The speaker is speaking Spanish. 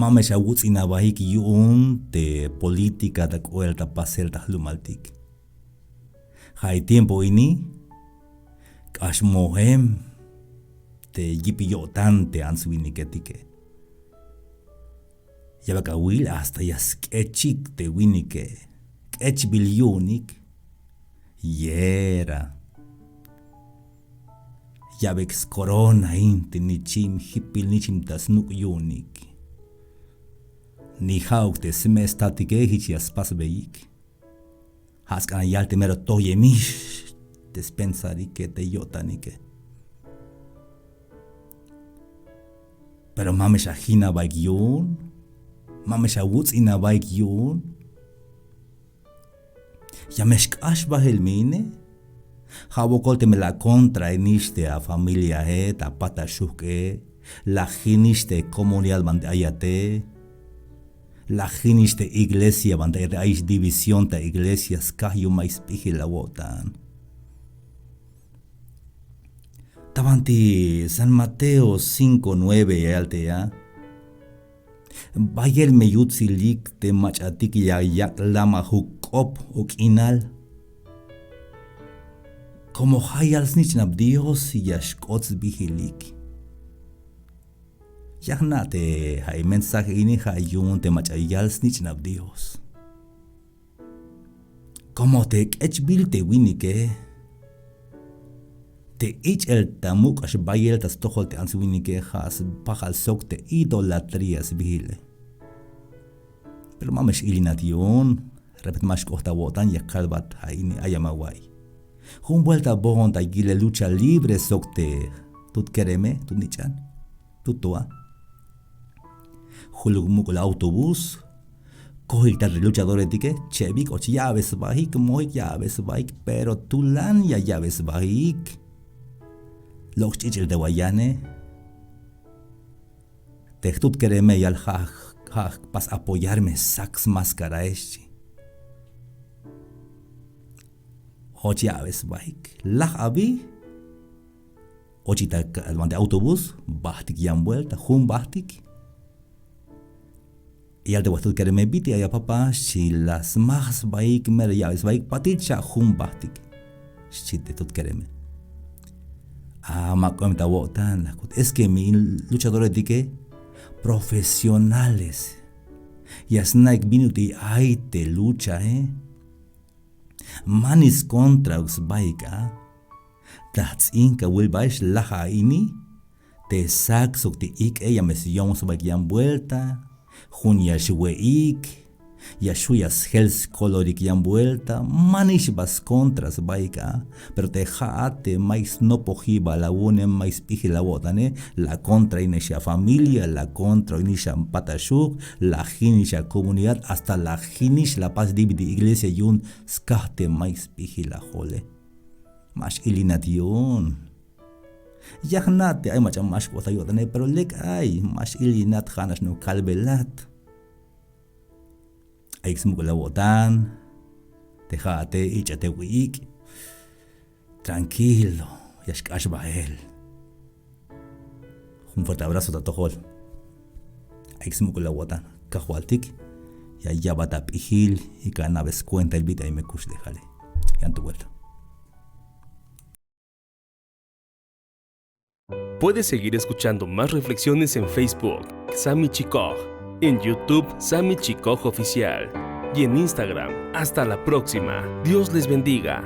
Mames aguts inabahik yun te política da cuelta pasel da lumaltik. Hay tiempo ini, kash mohem te yipiyotan te answini ketike. Yabaka will hasta ya sketchik te winike, sketch bilionik, yera. Yabek corona inte nichim hipil nichim tas nuk yonik. Ni hauk te semestatike hichias pas beik. Haskan yalte mero toyemish despensarike te yotanike. Pero mames ajina baik yun, mames awuts ina baik yun. Yameshkash bahelmine. Habokolte me la contra iniste a familia ta pata shuke, la giniste comunidad bande ayate, la giniste iglesia bande aish división ta iglesias kahyu mais pihila wotan. Tabanti San Mateo 5:9 altea. Bayel meyutzilik te machatik yak lama hukop ukinal. Como hayal snichnab Dios y yashkots vigilik. Yahnate hay mensaje ini hayun te machayal snichnab Dios. Como te echbil te winike. Te ich el tamuk ash bayel tas tohol te ans winike has pahal sok te idolatrias vigile. Pero mamesh ilination, repet mash kohta wotan yakalbat haini ayamawai. Vuelta bon ta gile lucha libre sokte tut kereme tut nichan tutua hulugmuk el autobús kohita de luchadores tike chevik och llaves bahik moik llaves bahik pero tulan ya llaves bahik los chichel de guayane te tut kereme y al haj pas apoyarme sax máscara echi. Och llaves baik. Lah abi. Ochita de autobús. Bahtik yan vuelta. Jun bahtik. Y al de vuestro que me viti a papá. Si las más baik mer llaves baik. Paticha jun bahtik. Si te tot quereme. Makom ta wotan. Es que mi luchadores dike. Profesionales. Y asnaik binuti ay te lucha Manis contra baika. Tats inka will baish laha ini. Te sak sok te ik ella mesion so baik yan vuelta. Jun yashwe ik. Yashuyas hels colorik yan vuelta. Manish bas contras baika. Pero te jaate mais no pojiba la une mais piji la botane. La contra inesha familia. La contra inesha patashuk. La jinisha comunidad. Hasta la jinish la paz dividi iglesia yun skahte mais piji la jole. Mas ilination. Yahnate ay macam mas kota yotane. Pero lek ay mas ilinat hanas no kalbelat. Ay la botan, tejate y chate wik. Tranquilo, yashkash bael. Un fuerte abrazo a todos. Ay la botan, kahualtik, ya yabata pihil y cada vez cuenta el bit y me kush dejale. Ya en tu vuelta. Puedes seguir escuchando más reflexiones en Facebook, Sammy Chikoj, en YouTube, Sammy Chikoj Oficial, y en Instagram. Hasta la próxima. Dios les bendiga.